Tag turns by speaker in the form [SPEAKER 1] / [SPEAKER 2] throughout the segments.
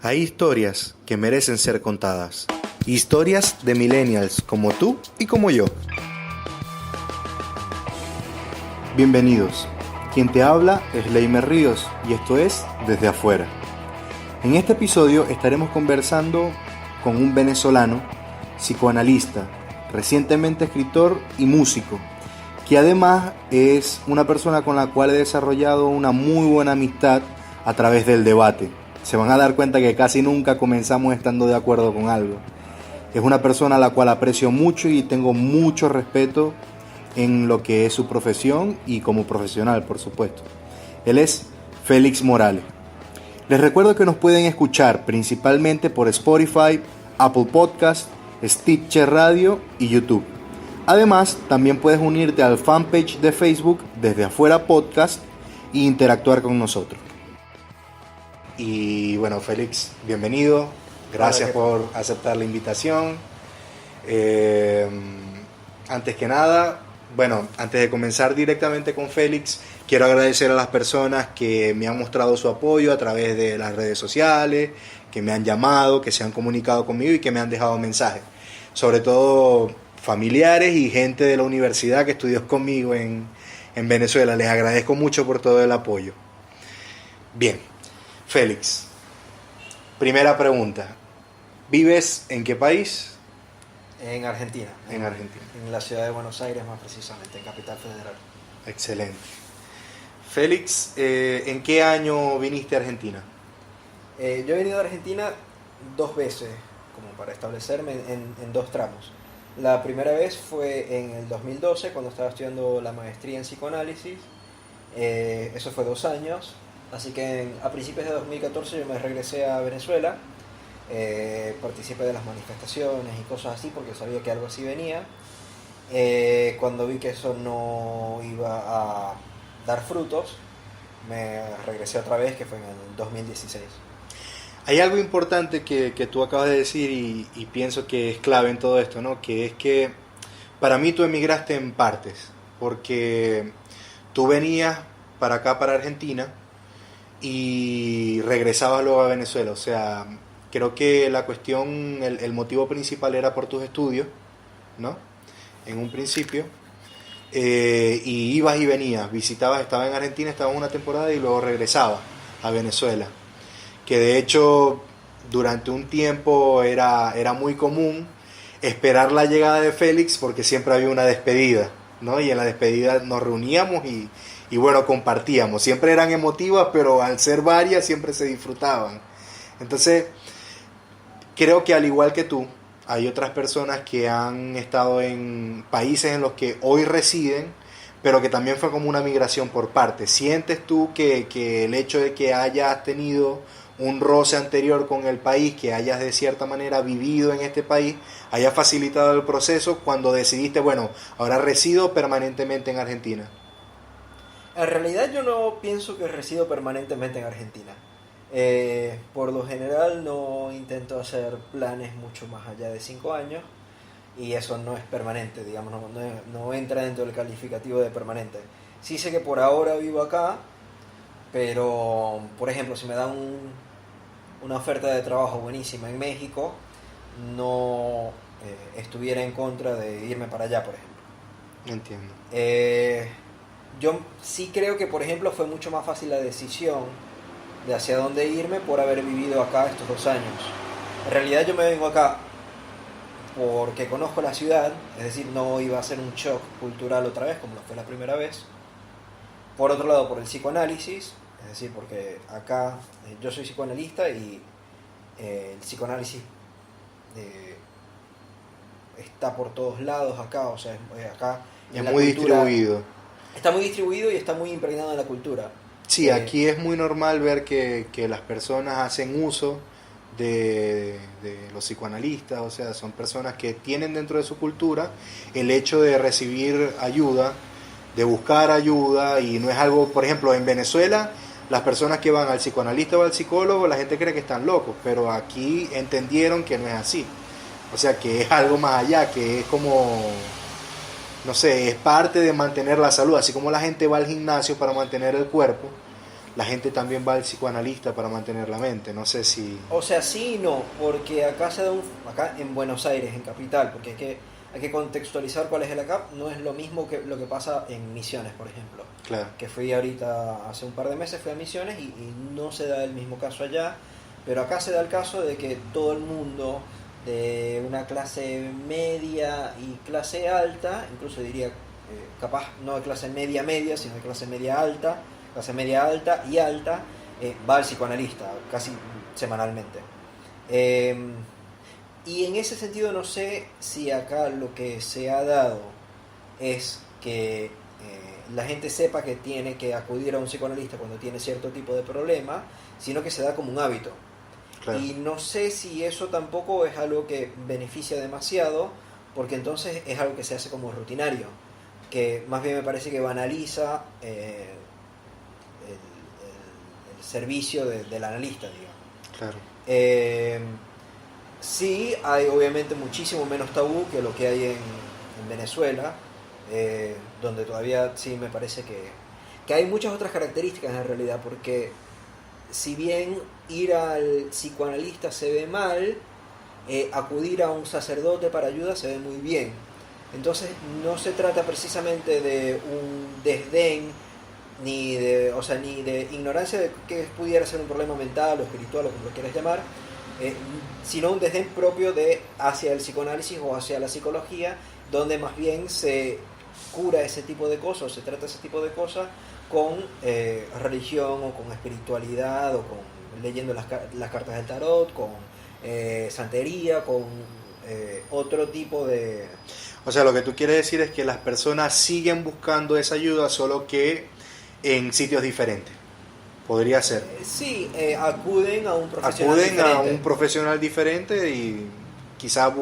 [SPEAKER 1] Hay historias que merecen ser contadas. Historias de millennials como tú y como yo. Bienvenidos. Quien te habla es Leimer Ríos y esto es Desde Afuera. En este episodio estaremos conversando con un venezolano, psicoanalista, recientemente escritor y músico, que además es una persona con la cual he desarrollado una muy buena amistad a través del debate. Se van a dar cuenta que casi nunca comenzamos estando de acuerdo con algo. Es una persona a la cual aprecio mucho y tengo mucho respeto en lo que es su profesión y como profesional, por supuesto. Él es Félix Morales. Les recuerdo que nos pueden escuchar principalmente por Spotify, Apple Podcast, Stitcher Radio y YouTube. Además, también puedes unirte al fanpage de Facebook Desde Afuera Podcast e interactuar con nosotros. Y bueno, Félix, bienvenido. Gracias por aceptar la invitación. Antes que nada, antes de comenzar directamente con Félix, quiero agradecer a las personas que me han mostrado su apoyo a través de las redes sociales, que me han llamado, que se han comunicado conmigo y que me han dejado mensajes. Sobre todo familiares y gente de la universidad que estudió conmigo en Venezuela. Les agradezco mucho por todo el apoyo. Bien, Félix, primera pregunta. ¿Vives en qué país?
[SPEAKER 2] En Argentina.
[SPEAKER 1] En Argentina.
[SPEAKER 2] En la ciudad de Buenos Aires, más precisamente, en Capital Federal.
[SPEAKER 1] Excelente. Félix, ¿en qué año viniste a Argentina?
[SPEAKER 2] Yo he venido a Argentina 2 veces, como para establecerme en 2 tramos. La primera vez fue en el 2012, cuando estaba estudiando la maestría en psicoanálisis. Eso fue 2 años. Así que a principios de 2014 yo me regresé a Venezuela. Participé de las manifestaciones y cosas así porque sabía que algo así venía. Cuando vi que eso no iba a dar frutos, me regresé otra vez, que fue en el 2016.
[SPEAKER 1] Hay algo importante que tú acabas de decir y pienso que es clave en todo esto, ¿no? Que es que para mí tú emigraste en partes, porque tú venías para acá, para Argentina, y regresabas luego a Venezuela. O sea, creo que la cuestión, el motivo principal era por tus estudios, ¿no? En un principio. Y ibas y venías, visitabas, estabas en Argentina, estabas una temporada y luego regresabas a Venezuela. Que de hecho, durante un tiempo era muy común esperar la llegada de Félix porque siempre había una despedida, ¿no? Y en la despedida nos reuníamos y bueno, compartíamos. Siempre eran emotivas, pero al ser varias siempre se disfrutaban. Entonces, creo que al igual que tú, hay otras personas que han estado en países en los que hoy residen, pero que también fue como una migración por partes. ¿Sientes tú que el hecho de que hayas tenido un roce anterior con el país, que hayas de cierta manera vivido en este país, haya facilitado el proceso cuando decidiste, bueno, ahora resido permanentemente en Argentina?
[SPEAKER 2] En realidad yo no pienso que resido permanentemente en Argentina. Por lo general no intento hacer planes mucho más allá de 5 años y eso no es permanente, digamos, no entra dentro del calificativo de permanente. Sí sé que por ahora vivo acá, pero por ejemplo si me dan una oferta de trabajo buenísima en México, no estuviera en contra de irme para allá, por ejemplo.
[SPEAKER 1] Entiendo.
[SPEAKER 2] Yo sí creo que, por ejemplo, fue mucho más fácil la decisión de hacia dónde irme por haber vivido acá estos 2 años. En realidad yo me vengo acá porque conozco la ciudad, es decir, no iba a ser un shock cultural otra vez como lo fue la primera vez. Por otro lado, por el psicoanálisis, es decir, porque acá yo soy psicoanalista y el psicoanálisis está por todos lados acá, o sea, acá
[SPEAKER 1] es muy distribuido.
[SPEAKER 2] Está muy distribuido y está muy impregnado en la cultura.
[SPEAKER 1] Sí, aquí es muy normal ver que las personas hacen uso de los psicoanalistas, o sea, son personas que tienen dentro de su cultura el hecho de recibir ayuda, de buscar ayuda, y no es algo, por ejemplo, en Venezuela, las personas que van al psicoanalista o al psicólogo, la gente cree que están locos, pero aquí entendieron que no es así. O sea, que es algo más allá, que es como, no sé, es parte de mantener la salud, así como la gente va al gimnasio para mantener el cuerpo. la gente también va al psicoanalista para mantener la mente. No sé si...
[SPEAKER 2] O sea, sí y no, porque acá acá en Buenos Aires, en Capital, porque hay que contextualizar cuál es el ACAP, no es lo mismo que lo que pasa en Misiones, por ejemplo.
[SPEAKER 1] Claro.
[SPEAKER 2] Que fui ahorita, hace un par de meses fui a Misiones y no se da el mismo caso allá, pero acá se da el caso de que todo el mundo de una clase media y clase alta, incluso diría capaz no de clase media media, sino de clase media alta y alta, va al psicoanalista casi semanalmente. Y en ese sentido no sé si acá lo que se ha dado es que la gente sepa que tiene que acudir a un psicoanalista cuando tiene cierto tipo de problema, sino que se da como un hábito. Claro. Y no sé si eso tampoco es algo que beneficia demasiado, porque entonces es algo que se hace como rutinario, que más bien me parece que banaliza el servicio del analista, digamos.
[SPEAKER 1] Claro.
[SPEAKER 2] Sí, hay obviamente muchísimo menos tabú que lo que hay en Venezuela, donde todavía sí me parece que hay muchas otras características en realidad, porque si bien ir al psicoanalista se ve mal, acudir a un sacerdote para ayuda se ve muy bien. Entonces no se trata precisamente de un desdén ni de ignorancia de que pudiera ser un problema mental o espiritual o como lo quieras llamar, sino un desdén propio hacia el psicoanálisis o hacia la psicología, donde más bien se cura ese tipo de cosas, o se trata ese tipo de cosas con religión o con espiritualidad o con leyendo las cartas del tarot, con santería, con otro tipo de...
[SPEAKER 1] O sea, lo que tú quieres decir es que las personas siguen buscando esa ayuda, solo que en sitios diferentes. Podría ser.
[SPEAKER 2] Sí, acuden a un profesional diferente.
[SPEAKER 1] Acuden a un profesional diferente y quizás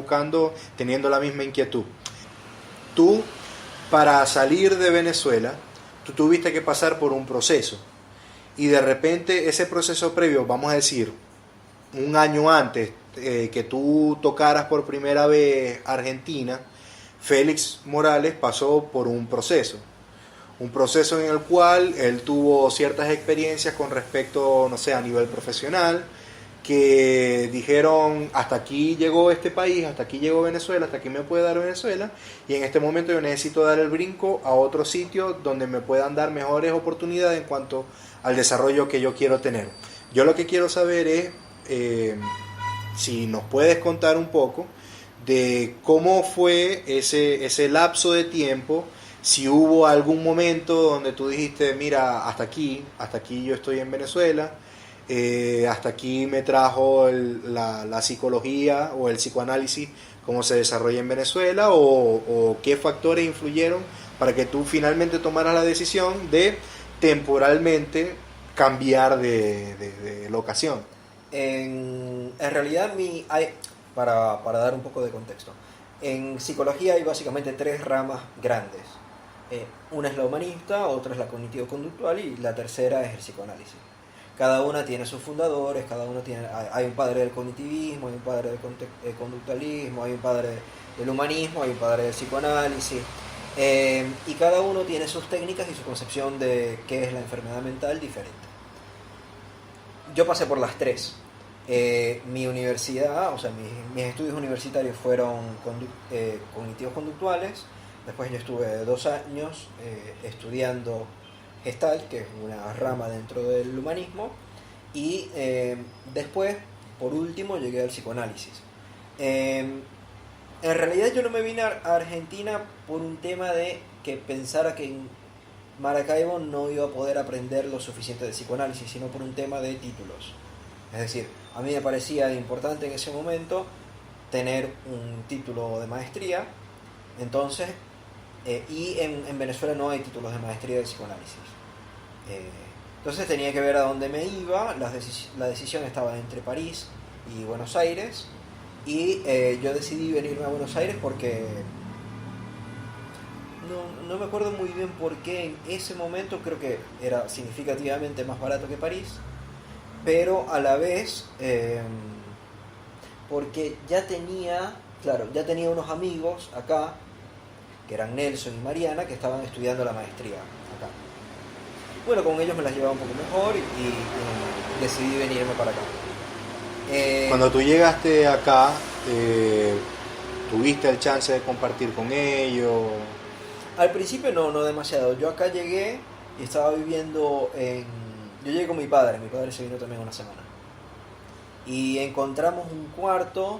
[SPEAKER 1] teniendo la misma inquietud. Tú, para salir de Venezuela, tú tuviste que pasar por un proceso. Y de repente ese proceso previo, vamos a decir, un año antes que tú tocaras por primera vez Argentina, Félix Morales pasó por un proceso en el cual él tuvo ciertas experiencias con respecto, no sé, a nivel profesional, que dijeron, hasta aquí llegó este país, hasta aquí llegó Venezuela, hasta aquí me puede dar Venezuela, y en este momento yo necesito dar el brinco a otro sitio donde me puedan dar mejores oportunidades en cuanto al desarrollo que yo quiero tener. Yo lo que quiero saber es, si nos puedes contar un poco de cómo fue ese lapso de tiempo, si hubo algún momento donde tú dijiste, mira, hasta aquí yo estoy en Venezuela, hasta aquí me trajo la psicología o el psicoanálisis, cómo se desarrolla en Venezuela, o qué factores influyeron para que tú finalmente tomaras la decisión de temporalmente cambiar de locación.
[SPEAKER 2] En realidad, para dar un poco de contexto, en psicología hay básicamente 3 ramas grandes. Una es la humanista, otra es la cognitivo-conductual y la tercera es el psicoanálisis. Cada una tiene sus fundadores, hay un padre del cognitivismo, hay un padre del conductualismo, hay un padre del humanismo, hay un padre del psicoanálisis, y cada uno tiene sus técnicas y su concepción de qué es la enfermedad mental diferente. Yo pasé por las 3. Mi universidad, o sea, mis estudios universitarios fueron cognitivos conductuales. Después yo estuve 2 años estudiando Gestalt, que es una rama dentro del humanismo, y después, por último, llegué al psicoanálisis. En realidad yo no me vine a Argentina por un tema de que pensara que en Maracaibo no iba a poder aprender lo suficiente de psicoanálisis, sino por un tema de títulos. Es decir, a mí me parecía importante en ese momento tener un título de maestría, entonces, y en Venezuela no hay títulos de maestría de psicoanálisis. Entonces tenía que ver a dónde me iba, la decisión estaba entre París y Buenos Aires, y yo decidí venirme a Buenos Aires porque no me acuerdo muy bien por qué en ese momento, creo que era significativamente más barato que París, pero a la vez porque ya tenía unos amigos acá, que eran Nelson y Mariana, que estaban estudiando la maestría acá. bueno, con ellos me las llevaba un poco mejor decidí venirme para acá.
[SPEAKER 1] Cuando tú llegaste acá, ¿tuviste el chance de compartir con ellos?
[SPEAKER 2] Al principio no demasiado. Yo acá llegué y estaba viviendo en... Yo llegué con mi padre se vino también una semana. Y encontramos un cuarto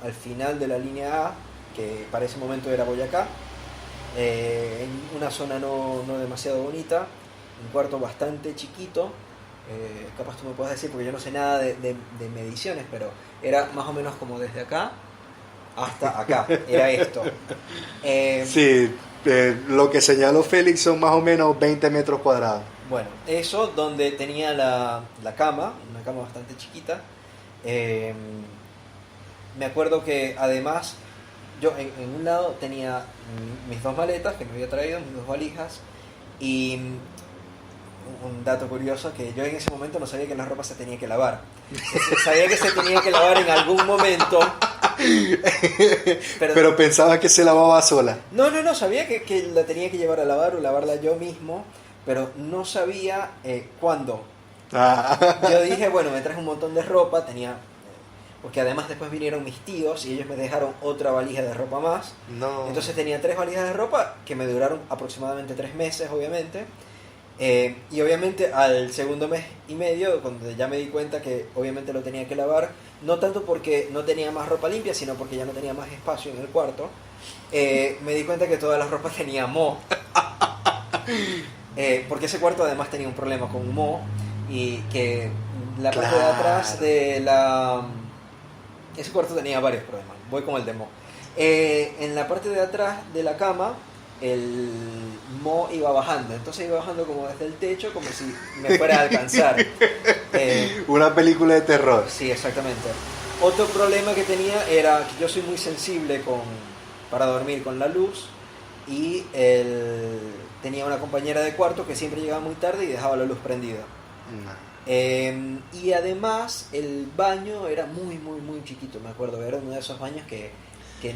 [SPEAKER 2] al final de la línea A, que para ese momento era Boyacá, en una zona no demasiado bonita, un cuarto bastante chiquito. Capaz tú me puedes decir, porque yo no sé nada de mediciones, pero era más o menos como desde acá hasta acá, era esto.
[SPEAKER 1] Sí, lo que señaló Félix son más o menos 20 metros cuadrados.
[SPEAKER 2] Bueno, eso donde tenía la cama, una cama bastante chiquita. Me acuerdo que además yo en un lado tenía mis 2 maletas que me había traído, mis 2 valijas, y un dato curioso, que yo en ese momento no sabía que la ropa se tenía que lavar. Sabía que se tenía que lavar en algún momento,
[SPEAKER 1] pero pensaba que se lavaba sola.
[SPEAKER 2] No, sabía que la tenía que llevar a lavar o lavarla yo mismo, pero no sabía cuándo. Yo dije, bueno, me traje un montón de ropa, porque además después vinieron mis tíos y ellos me dejaron otra valija de ropa más.
[SPEAKER 1] No.
[SPEAKER 2] Entonces tenía 3 valijas de ropa que me duraron aproximadamente 3 meses, obviamente. Y obviamente al segundo mes y medio, cuando ya me di cuenta que obviamente lo tenía que lavar, no tanto porque no tenía más ropa limpia, sino porque ya no tenía más espacio en el cuarto, me di cuenta que toda la ropa tenía moho. Porque ese cuarto además tenía un problema con moho, y que la parte de atrás de la... Ese cuarto tenía varios problemas, voy con el de moho. En la parte de atrás de la cama, el moho iba bajando, entonces iba bajando como desde el techo, como si me fuera a alcanzar.
[SPEAKER 1] Una película de terror.
[SPEAKER 2] Sí, exactamente. Otro problema que tenía era que yo soy muy sensible para dormir con la luz, y tenía una compañera de cuarto que siempre llegaba muy tarde y dejaba la luz prendida. Y además el baño era muy chiquito, me acuerdo, era uno de esos baños que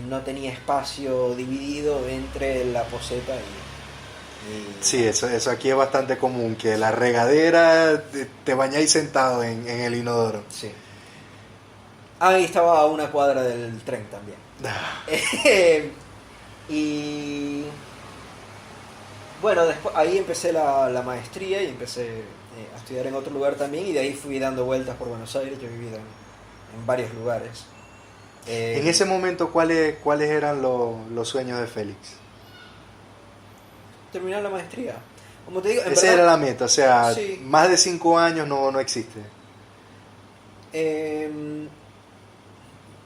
[SPEAKER 2] no tenía espacio dividido entre la poceta y...
[SPEAKER 1] Sí, eso aquí es bastante común, que la regadera te bañáis sentado en el inodoro.
[SPEAKER 2] Sí. Ahí estaba a una cuadra del tren también. Y bueno, después ahí empecé la maestría y empecé a estudiar en otro lugar también, y de ahí fui dando vueltas por Buenos Aires. Yo he vivido en varios lugares.
[SPEAKER 1] En ese momento, ¿cuáles eran los sueños de Félix?
[SPEAKER 2] Terminar la maestría. Como te digo,
[SPEAKER 1] Esa era la meta, o sea,
[SPEAKER 2] sí.
[SPEAKER 1] Más de 5 años no existe.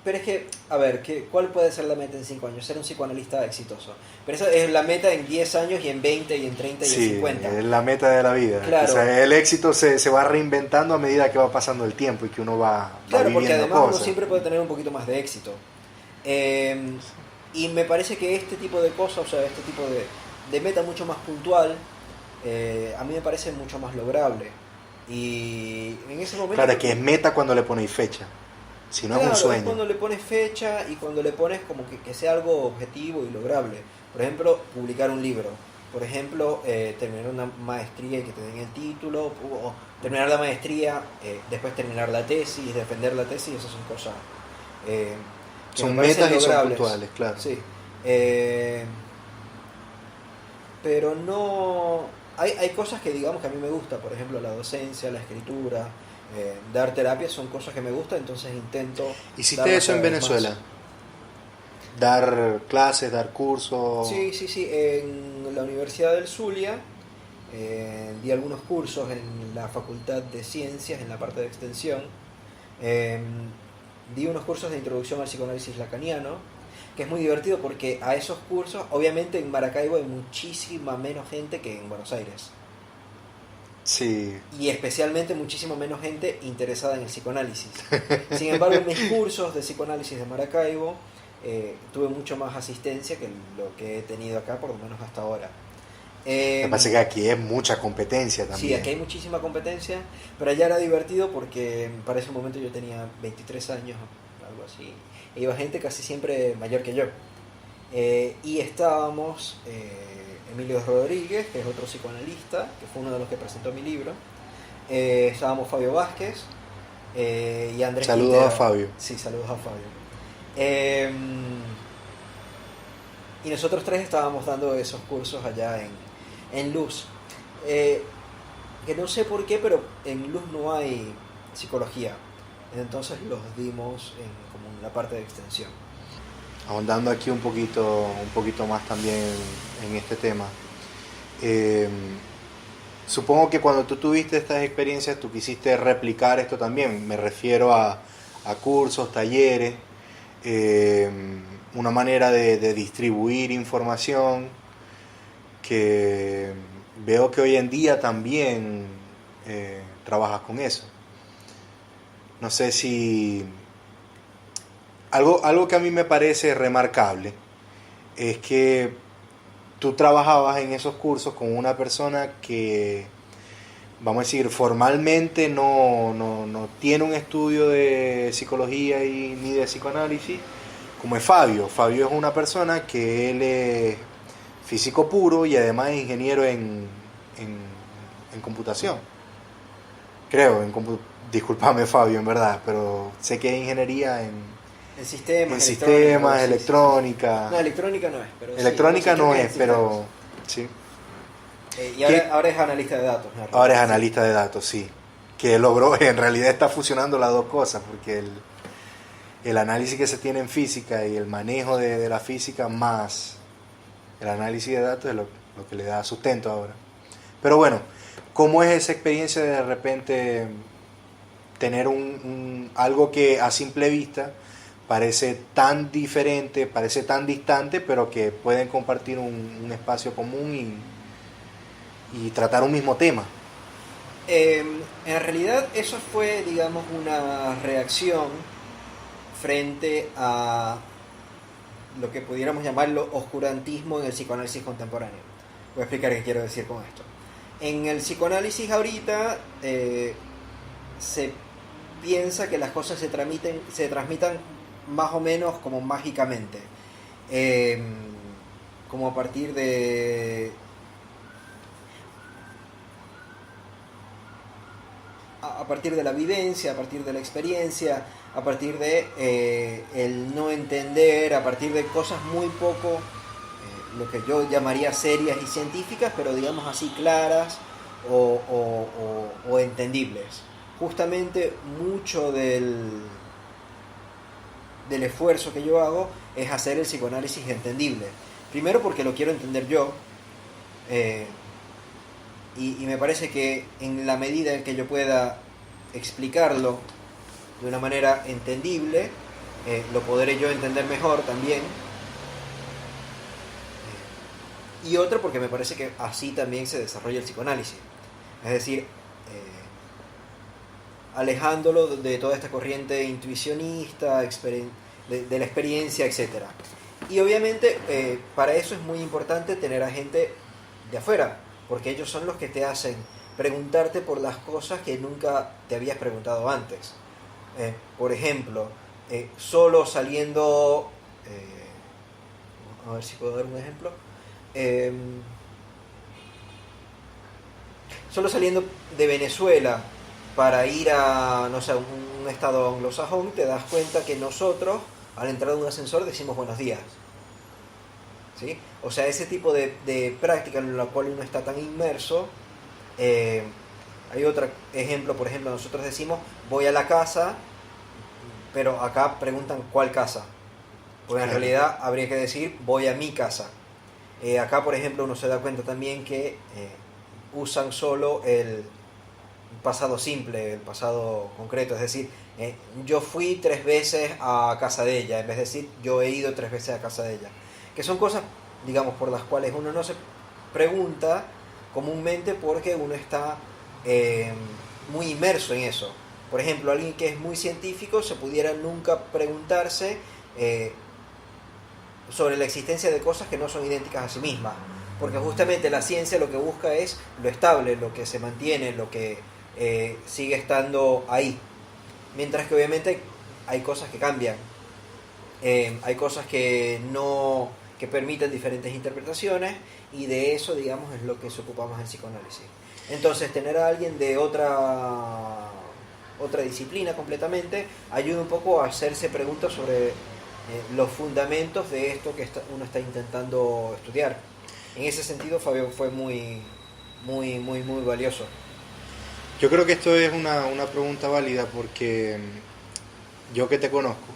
[SPEAKER 2] Pero es que, a ver, ¿cuál puede ser la meta en 5 años? Ser un psicoanalista exitoso. Pero eso es la meta en 10 años, y en 20, y en 30, y en 50.
[SPEAKER 1] Sí, es la meta de la vida.
[SPEAKER 2] Claro.
[SPEAKER 1] O sea, el éxito se va reinventando a medida que va pasando el tiempo y que uno va
[SPEAKER 2] Claro,
[SPEAKER 1] viviendo
[SPEAKER 2] porque además
[SPEAKER 1] cosas.
[SPEAKER 2] uno siempre puede tener un poquito más de éxito. Y me parece que este tipo de cosas, o sea, este tipo de meta mucho más puntual, a mí me parece mucho más lograble. Y en ese momento...
[SPEAKER 1] Claro, que es meta cuando le ponéis fecha. Si no,
[SPEAKER 2] claro,
[SPEAKER 1] es un sueño.
[SPEAKER 2] es cuando le pones fecha y cuando le pones como que sea algo objetivo y lograble. Por ejemplo, publicar un libro. Por ejemplo, terminar una maestría y que te den el título. O terminar la maestría, después terminar la tesis, defender la tesis. Esas son cosas que
[SPEAKER 1] son
[SPEAKER 2] me parecen
[SPEAKER 1] metas y son
[SPEAKER 2] logrables.
[SPEAKER 1] puntuales, claro.
[SPEAKER 2] Sí. Pero no... Hay cosas que digamos que a mí me gusta. Por ejemplo, la docencia, la escritura... dar terapia son cosas que me gustan, entonces intento...
[SPEAKER 1] ¿Hiciste eso en Venezuela?
[SPEAKER 2] Más.
[SPEAKER 1] ¿Dar clases, dar cursos?
[SPEAKER 2] Sí, en la Universidad del Zulia di algunos cursos en la Facultad de Ciencias, en la parte de extensión. Di unos cursos de introducción al psicoanálisis lacaniano, que es muy divertido porque a esos cursos, obviamente en Maracaibo hay muchísima menos gente que en Buenos Aires.
[SPEAKER 1] Sí.
[SPEAKER 2] Y especialmente muchísimo menos gente interesada en el psicoanálisis. Sin embargo, en mis cursos de psicoanálisis de Maracaibo tuve mucho más asistencia que lo que he tenido acá, por lo menos hasta ahora.
[SPEAKER 1] Me parece que aquí es mucha competencia también.
[SPEAKER 2] Sí, aquí hay muchísima competencia, pero allá era divertido porque para ese momento yo tenía 23 años, algo así. E iba gente casi siempre mayor que yo. Y estábamos Emilio Rodríguez, que es otro psicoanalista, que fue uno de los que presentó mi libro. Estábamos Fabio Vázquez y Andrés
[SPEAKER 1] Saludos
[SPEAKER 2] Quintero.
[SPEAKER 1] a Fabio.
[SPEAKER 2] Sí, saludos a Fabio. Y nosotros tres estábamos dando esos cursos allá en Luz. Que no sé por qué, pero en Luz no hay psicología. Entonces los dimos como en la parte de extensión.
[SPEAKER 1] Ahondando aquí un poquito más también en este tema. Supongo que cuando tú tuviste estas experiencias, tú quisiste replicar esto también. Me refiero a cursos, talleres, una manera de distribuir información que veo que hoy en día también trabajas con eso. No sé si... Algo que a mí me parece remarcable es que tú trabajabas en esos cursos con una persona que, vamos a decir, formalmente no tiene un estudio de psicología ni de psicoanálisis, como es Fabio. Fabio es una persona que él es físico puro y además es ingeniero en computación. Creo, discúlpame Fabio, en verdad, pero sé que es ingeniería en sistemas, electrónica.
[SPEAKER 2] Sí. No, electrónica no es. Pero
[SPEAKER 1] electrónica
[SPEAKER 2] sí,
[SPEAKER 1] no es, pero sí.
[SPEAKER 2] Y ahora es analista de datos. ¿No?
[SPEAKER 1] Ahora es analista de datos, sí. Que logró, en realidad está fusionando las dos cosas, porque el análisis que se tiene en física y el manejo de la física más el análisis de datos es lo que le da sustento ahora. Pero bueno, ¿cómo es esa experiencia de repente tener algo que a simple vista parece tan diferente, parece tan distante, pero que pueden compartir un espacio común y tratar un mismo tema?
[SPEAKER 2] En realidad eso fue, digamos, una reacción frente a lo que pudiéramos llamarlo oscurantismo en el psicoanálisis contemporáneo. Voy a explicar qué quiero decir con esto. En el psicoanálisis ahorita se piensa que las cosas se transmitan más o menos como mágicamente, como a partir de la vivencia, a partir de la experiencia, a partir de el no entender, a partir de cosas muy poco lo que yo llamaría serias y científicas, pero digamos así claras o entendibles. Justamente mucho del esfuerzo que yo hago es hacer el psicoanálisis entendible. Primero porque lo quiero entender yo, y me parece que en la medida en que yo pueda explicarlo de una manera entendible, lo podré yo entender mejor también. Y otro porque me parece que así también se desarrolla el psicoanálisis. Es decir, alejándolo de toda esta corriente intuicionista, de la experiencia, etc. Y obviamente para eso es muy importante tener a gente de afuera, porque ellos son los que te hacen preguntarte por las cosas que nunca te habías preguntado antes. Por ejemplo, solo saliendo... a ver si puedo dar un ejemplo. Solo saliendo de Venezuela para ir a, no sé, un estado anglosajón, te das cuenta que nosotros, al entrar en un ascensor, decimos buenos días. ¿Sí? O sea, ese tipo de práctica en la cual uno está tan inmerso. Hay otro ejemplo, por ejemplo, nosotros decimos voy a la casa, pero acá preguntan ¿cuál casa? Porque en realidad habría que decir voy a mi casa. Acá, por ejemplo, uno se da cuenta también que usan solo el pasado simple, el pasado concreto, es decir, yo fui 3 veces a casa de ella, en vez de decir yo he ido 3 veces a casa de ella, que son cosas, digamos, por las cuales uno no se pregunta comúnmente porque uno está muy inmerso en eso. Por ejemplo, alguien que es muy científico se pudiera nunca preguntarse sobre la existencia de cosas que no son idénticas a sí mismas, porque justamente la ciencia lo que busca es lo estable, lo que se mantiene, lo que sigue estando ahí, mientras que obviamente hay cosas que cambian, hay cosas que no que permiten diferentes interpretaciones, y de eso, digamos, es lo que se ocupa más el psicoanálisis. Entonces, tener a alguien de otra disciplina completamente ayuda un poco a hacerse preguntas sobre los fundamentos de esto que uno está intentando estudiar. En ese sentido, Fabio fue muy valioso.
[SPEAKER 1] Yo creo que esto es una pregunta válida porque yo que te conozco,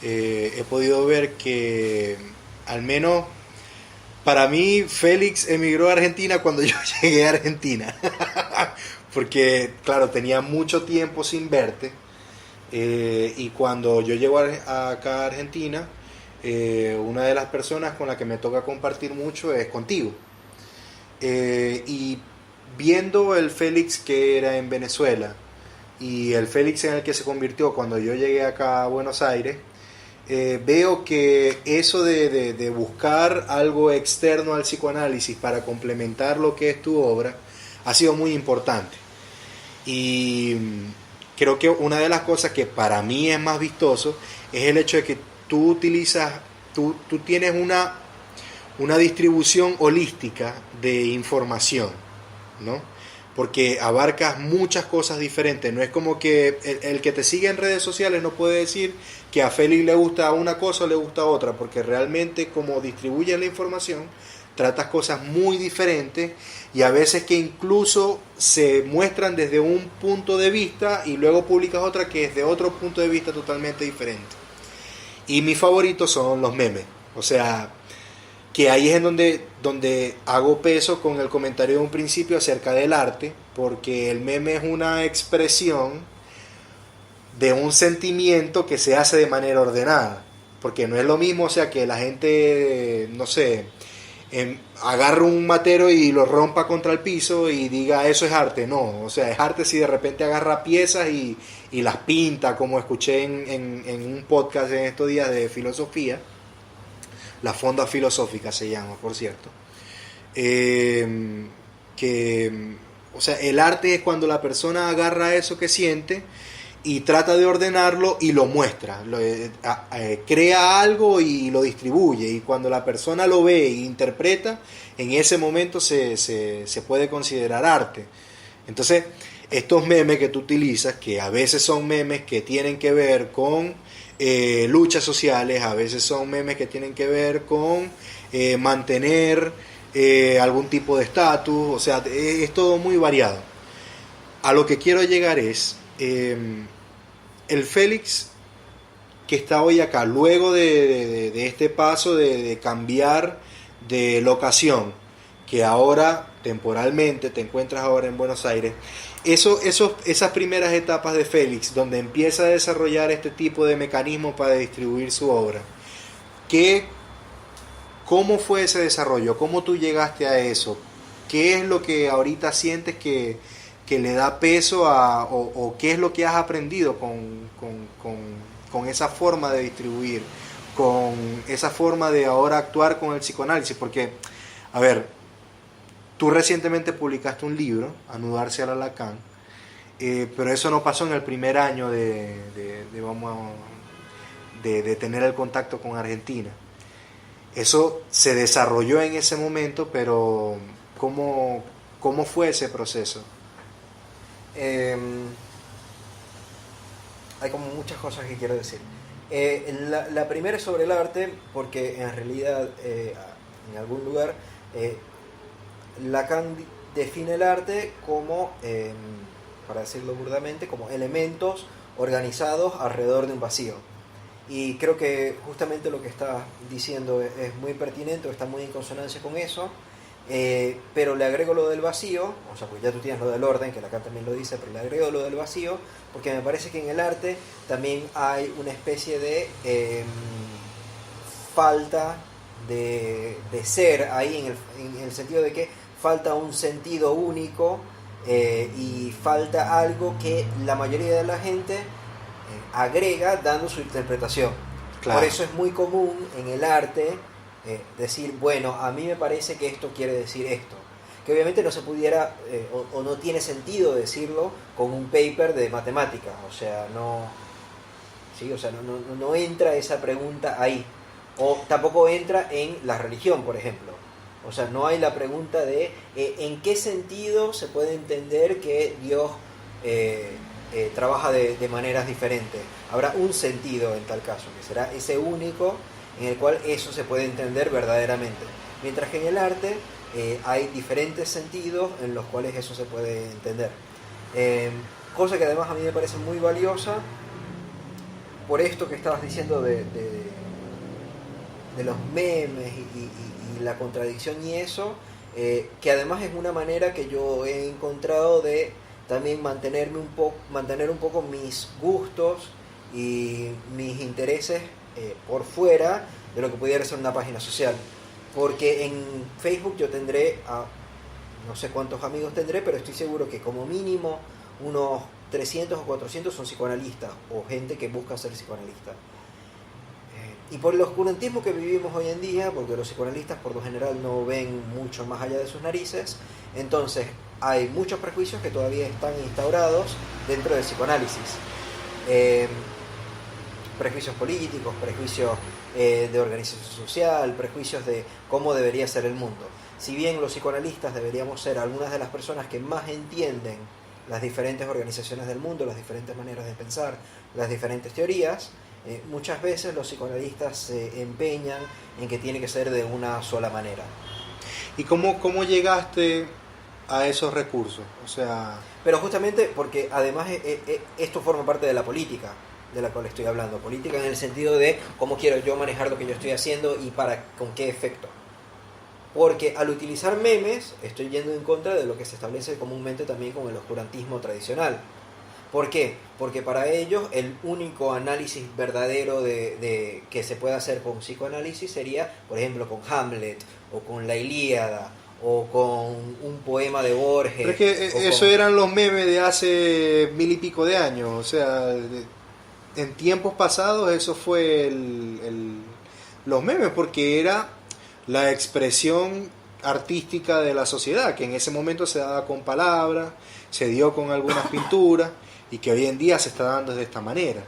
[SPEAKER 1] he podido ver que al menos para mí Félix emigró a Argentina cuando yo llegué a Argentina. Porque, claro, tenía mucho tiempo sin verte. Y cuando yo llego acá a Argentina, una de las personas con la que me toca compartir mucho es contigo. Y viendo el Félix que era en Venezuela y el Félix en el que se convirtió cuando yo llegué acá a Buenos Aires, veo que eso de buscar algo externo al psicoanálisis para complementar lo que es tu obra ha sido muy importante. Y creo que una de las cosas que para mí es más vistoso es el hecho de que tú tienes una distribución holística de información, ¿no? Porque abarcas muchas cosas diferentes. No es como que el que te sigue en redes sociales no puede decir que a Félix le gusta una cosa o le gusta otra, porque realmente como distribuyes la información, tratas cosas muy diferentes y a veces que incluso se muestran desde un punto de vista y luego publicas otra que es de otro punto de vista totalmente diferente. Y mis favoritos son los memes. O sea, que ahí es en donde hago peso con el comentario de un principio acerca del arte, porque el meme es una expresión de un sentimiento que se hace de manera ordenada, porque no es lo mismo, o sea, que la gente, no sé, agarra un matero y lo rompa contra el piso y diga eso es arte. No, o sea, es arte si de repente agarra piezas y las pinta, como escuché en un podcast en estos días de filosofía. La Fonda Filosófica se llama, por cierto. O sea, el arte es cuando la persona agarra eso que siente y trata de ordenarlo y lo muestra. Crea algo y lo distribuye. Y cuando la persona lo ve e interpreta, en ese momento se puede considerar arte. Entonces, estos memes que tú utilizas, que a veces son memes que tienen que ver con luchas sociales, a veces son memes que tienen que ver con mantener algún tipo de estatus, o sea, es todo muy variado. A lo que quiero llegar es el Félix que está hoy acá, luego de este paso de cambiar de locación, que ahora temporalmente te encuentras ahora en Buenos Aires. Esas primeras etapas de Félix, donde empieza a desarrollar este tipo de mecanismos para distribuir su obra, ¿cómo fue ese desarrollo? ¿Cómo tú llegaste a eso? ¿Qué es lo que ahorita sientes que le da peso o qué es lo que has aprendido con esa forma de distribuir, con esa forma de ahora actuar con el psicoanálisis? Porque, a ver, tú recientemente publicaste un libro, Anudarse al Alacán, pero eso no pasó en el primer año de tener el contacto con Argentina. Eso se desarrolló en ese momento, pero ¿cómo fue ese proceso?
[SPEAKER 2] Hay como muchas cosas que quiero decir. La primera es sobre el arte, porque en realidad en algún lugar Lacan define el arte como, para decirlo burdamente, como elementos organizados alrededor de un vacío. Y creo que justamente lo que estás diciendo es muy pertinente, o está muy en consonancia con eso, pero le agrego lo del vacío, o sea, pues ya tú tienes lo del orden, que Lacan también lo dice, pero le agrego lo del vacío, porque me parece que en el arte también hay una especie de falta de ser ahí, en el sentido de que falta un sentido único y falta algo que la mayoría de la gente agrega dando su interpretación. Claro. Por eso es muy común en el arte decir, bueno, a mí me parece que esto quiere decir esto, que obviamente no se pudiera o no tiene sentido decirlo con un paper de matemáticas, o sea, no entra esa pregunta ahí. O tampoco entra en la religión, por ejemplo. O sea, no hay la pregunta de en qué sentido se puede entender que Dios trabaja de maneras diferentes. Habrá un sentido en tal caso, que será ese único en el cual eso se puede entender verdaderamente. Mientras que en el arte hay diferentes sentidos en los cuales eso se puede entender. Cosa que además a mí me parece muy valiosa por esto que estabas diciendo de los memes y la contradicción y eso, que además es una manera que yo he encontrado de también mantener un poco mis gustos y mis intereses por fuera de lo que pudiera ser una página social. Porque en Facebook yo tendré no sé cuántos amigos tendré, pero estoy seguro que como mínimo unos 300 o 400 son psicoanalistas o gente que busca ser psicoanalista. Y por el oscurantismo que vivimos hoy en día, porque los psicoanalistas por lo general no ven mucho más allá de sus narices, entonces hay muchos prejuicios que todavía están instaurados dentro del psicoanálisis. Prejuicios políticos, prejuicios de organización social, prejuicios de cómo debería ser el mundo. Si bien los psicoanalistas deberíamos ser algunas de las personas que más entienden las diferentes organizaciones del mundo, las diferentes maneras de pensar, las diferentes teorías, muchas veces los psicoanalistas se empeñan en que tiene que ser de una sola manera.
[SPEAKER 1] ¿Y cómo llegaste a esos recursos? O sea...
[SPEAKER 2] Pero justamente porque además esto forma parte de la política de la cual estoy hablando. Política en el sentido de cómo quiero yo manejar lo que yo estoy haciendo y con qué efecto. Porque al utilizar memes estoy yendo en contra de lo que se establece comúnmente también con el oscurantismo tradicional. ¿Por qué? Porque para ellos el único análisis verdadero que se puede hacer con psicoanálisis sería, por ejemplo, con Hamlet, o con la Ilíada, o con un poema de Borges.
[SPEAKER 1] Pero es que eso eran los memes de hace 1000 y pico de años. O sea, en tiempos pasados eso fue los memes, porque era la expresión artística de la sociedad, que en ese momento se daba con palabras, se dio con algunas pinturas, y que hoy en día se está dando de esta manera.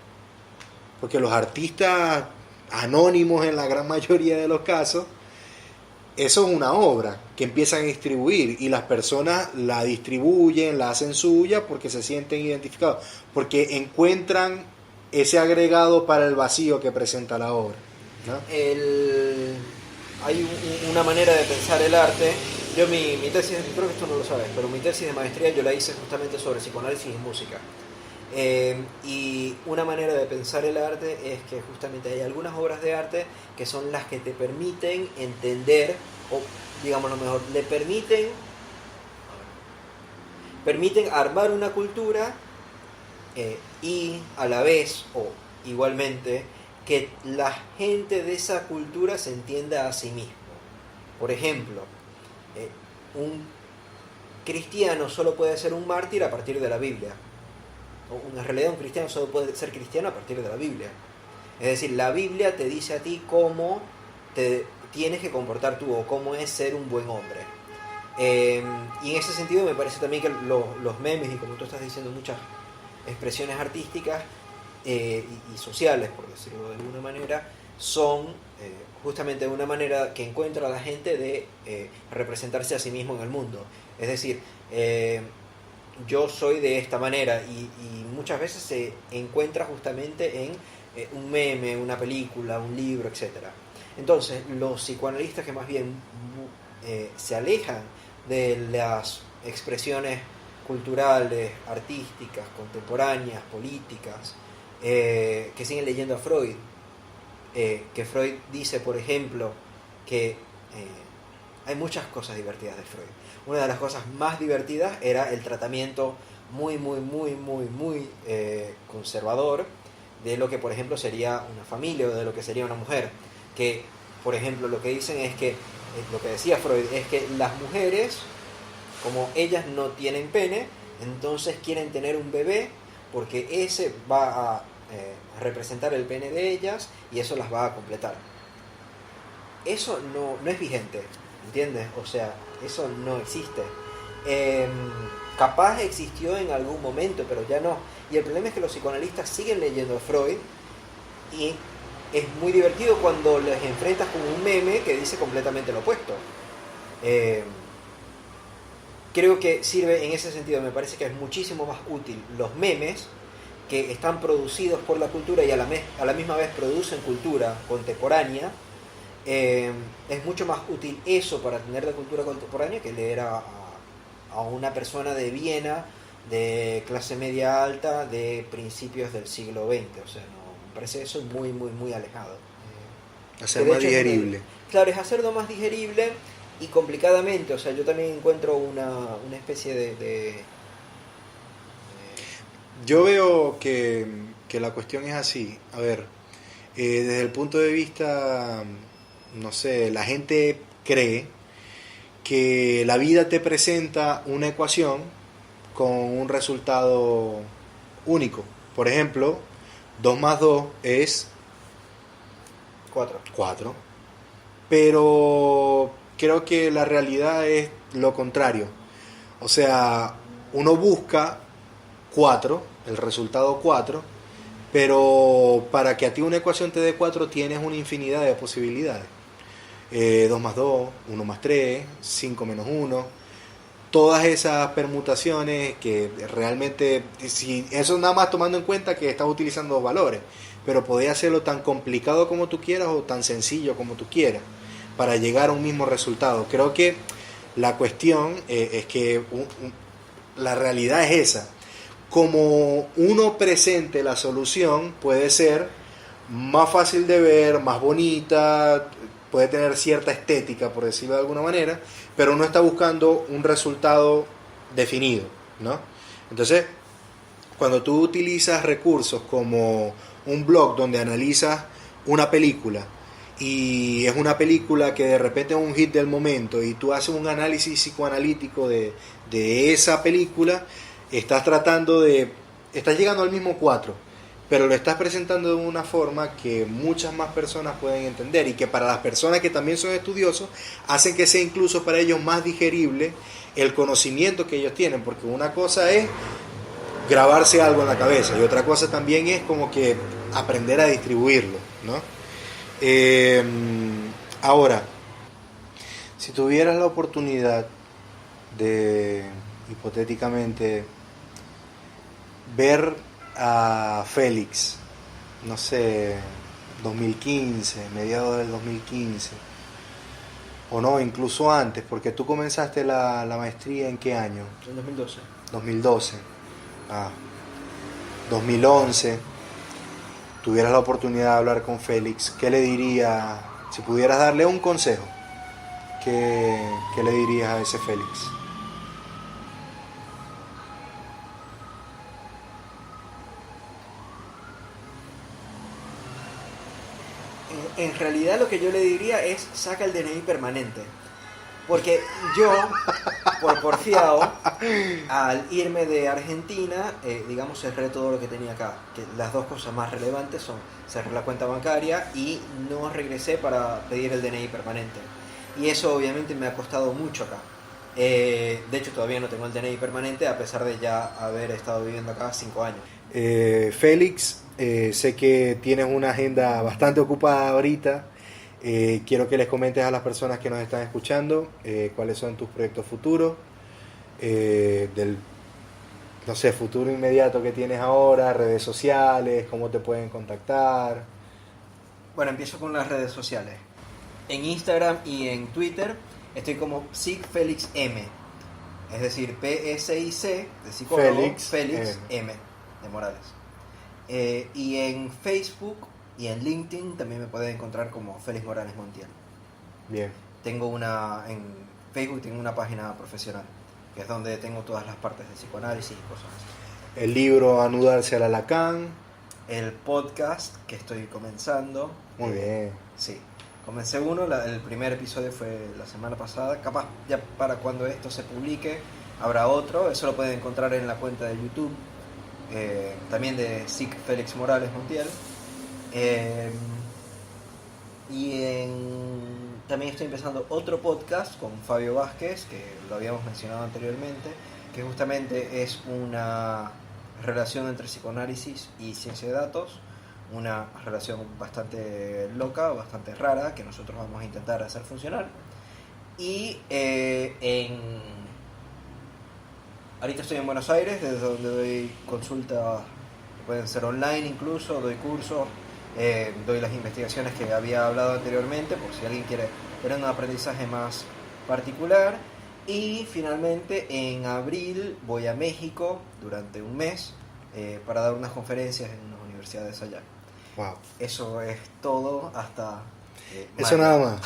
[SPEAKER 1] Porque los artistas anónimos en la gran mayoría de los casos, eso es una obra que empiezan a distribuir y las personas la distribuyen, la hacen suya porque se sienten identificados, porque encuentran ese agregado para el vacío que presenta la obra, ¿no?
[SPEAKER 2] Hay una manera de pensar el arte. Yo mi tesis, creo que esto no lo sabes, pero mi tesis de maestría yo la hice justamente sobre psicoanálisis y música. Y una manera de pensar el arte es que justamente hay algunas obras de arte que son las que te permiten entender, o digamos lo mejor, le permiten armar una cultura y a la vez, o igualmente, que la gente de esa cultura se entienda a sí mismo. Por ejemplo, un cristiano solo puede ser un mártir a partir de la Biblia. O en realidad un cristiano solo puede ser cristiano a partir de la Biblia. Es decir, la Biblia te dice a ti cómo te tienes que comportar tú o cómo es ser un buen hombre. Y en ese sentido me parece también que los memes, y como tú estás diciendo, muchas expresiones artísticas y sociales, por decirlo de alguna manera, son justamente una manera que encuentra la gente de representarse a sí mismo en el mundo. Es decir, yo soy de esta manera, y muchas veces se encuentra justamente en un meme, una película, un libro, etc. Entonces, los psicoanalistas que más bien se alejan de las expresiones culturales, artísticas, contemporáneas, políticas, que siguen leyendo a Freud, que Freud dice, por ejemplo, que hay muchas cosas divertidas de Freud. Una de las cosas más divertidas era el tratamiento muy conservador de lo que, por ejemplo, sería una familia o de lo que sería una mujer. Que, por ejemplo, lo que dicen es que, lo que decía Freud, es que las mujeres, como ellas no tienen pene, entonces quieren tener un bebé porque ese va a representar el pene de ellas y eso las va a completar. Eso no es vigente, ¿entiendes? O sea, eso no existe. Capaz existió en algún momento, pero ya no. Y el problema es que los psicoanalistas siguen leyendo a Freud y es muy divertido cuando les enfrentas con un meme que dice completamente lo opuesto. Creo que sirve en ese sentido, me parece que es muchísimo más útil los memes que están producidos por la cultura y a la misma vez producen cultura contemporánea. Es mucho más útil eso para entender la cultura contemporánea que leer a una persona de Viena, de clase media alta, de principios del siglo XX. O sea, no, me parece eso muy, muy, muy alejado.
[SPEAKER 1] Hacer más digerible.
[SPEAKER 2] Claro, es hacerlo más digerible y complicadamente. O sea, yo también encuentro una especie de
[SPEAKER 1] Yo veo que la cuestión es así. A ver, desde el punto de vista, no sé, la gente cree que la vida te presenta una ecuación con un resultado único. Por ejemplo, 2 más 2 es 4. Pero creo que la realidad es lo contrario. O sea, uno busca 4, el resultado 4, pero para que a ti una ecuación te dé 4 tienes una infinidad de posibilidades. 2 más 2, 1 más 3, 5 menos 1, todas esas permutaciones que realmente, si eso nada más tomando en cuenta que estás utilizando 2 valores, pero podés hacerlo tan complicado como tú quieras o tan sencillo como tú quieras para llegar a un mismo resultado. Creo que la cuestión es que la realidad es esa. Como uno presente la solución puede ser más fácil de ver, más bonita, puede tener cierta estética, por decirlo de alguna manera, pero no está buscando un resultado definido, ¿no? Entonces, cuando tú utilizas recursos como un blog donde analizas una película y es una película que de repente es un hit del momento y tú haces un análisis psicoanalítico de esa película, estás llegando al mismo 4, pero lo estás presentando de una forma que muchas más personas pueden entender y que para las personas que también son estudiosos hacen que sea incluso para ellos más digerible el conocimiento que ellos tienen, porque una cosa es grabarse algo en la cabeza y otra cosa también es como que aprender a distribuirlo, ¿no? Ahora, si tuvieras la oportunidad de, hipotéticamente, ver a Félix, no sé, 2015, mediados del 2015, o no, incluso antes, porque tú comenzaste la maestría ¿en qué año?
[SPEAKER 2] En 2012.
[SPEAKER 1] 2012. 2011, tuvieras la oportunidad de hablar con Félix, ¿qué le dirías? Si pudieras darle un consejo, ¿qué le dirías a ese Félix?
[SPEAKER 2] En realidad lo que yo le diría es saca el DNI permanente. Porque yo, por porfiado, al irme de Argentina, digamos, cerré todo lo que tenía acá. Que las dos cosas más relevantes son cerré la cuenta bancaria y no regresé para pedir el DNI permanente. Y eso obviamente me ha costado mucho acá. De hecho, todavía no tengo el DNI permanente a pesar de ya haber estado viviendo acá 5 años.
[SPEAKER 1] Félix, sé que tienes una agenda bastante ocupada ahorita. Quiero que les comentes a las personas que nos están escuchando cuáles son tus proyectos futuros, del, no sé, futuro inmediato que tienes ahora, redes sociales, cómo te pueden contactar.
[SPEAKER 2] Bueno, empiezo con las redes sociales. En Instagram y en Twitter estoy como SICFélixM, es decir, PSIC de psicólogo, Félix M de Morales. Y en Facebook y en LinkedIn también me pueden encontrar como Félix Morales Montiel.
[SPEAKER 1] Bien.
[SPEAKER 2] En Facebook tengo una página profesional, que es donde tengo todas las partes de psicoanálisis y cosas así.
[SPEAKER 1] El libro Anudarse a la Lacan.
[SPEAKER 2] El podcast que estoy comenzando.
[SPEAKER 1] Muy bien.
[SPEAKER 2] Sí, comencé uno, el primer episodio fue la semana pasada. Capaz ya para cuando esto se publique habrá otro. Eso lo pueden encontrar en la cuenta de YouTube, también de SIC Félix Morales Montiel. También estoy empezando otro podcast con Fabio Vázquez, que lo habíamos mencionado anteriormente, que justamente es una relación entre psicoanálisis y ciencia de datos, una relación bastante loca, bastante rara, que nosotros vamos a intentar hacer funcionar. Y ahorita estoy en Buenos Aires, desde donde doy consultas, pueden ser online incluso, doy cursos, doy las investigaciones que había hablado anteriormente, por si alguien quiere tener un aprendizaje más particular. Y finalmente en abril voy a México durante un mes para dar unas conferencias en unas universidades allá.
[SPEAKER 1] Wow.
[SPEAKER 2] Eso es todo hasta
[SPEAKER 1] Eso
[SPEAKER 2] mayo.
[SPEAKER 1] nada más.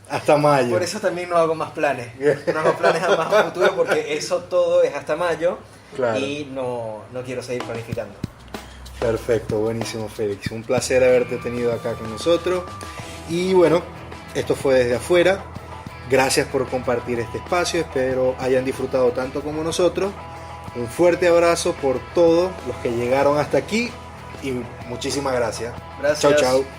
[SPEAKER 1] Hasta mayo.
[SPEAKER 2] Por eso también no hago más planes. No hago planes a más futuro porque eso todo es hasta mayo.
[SPEAKER 1] Claro.
[SPEAKER 2] Y no quiero seguir planificando.
[SPEAKER 1] Perfecto, buenísimo, Félix. Un placer haberte tenido acá con nosotros. Y bueno, esto fue Desde Afuera. Gracias por compartir este espacio. Espero hayan disfrutado tanto como nosotros. Un fuerte abrazo por todos los que llegaron hasta aquí. Y muchísimas gracias.
[SPEAKER 2] Gracias.
[SPEAKER 1] Chao, chao.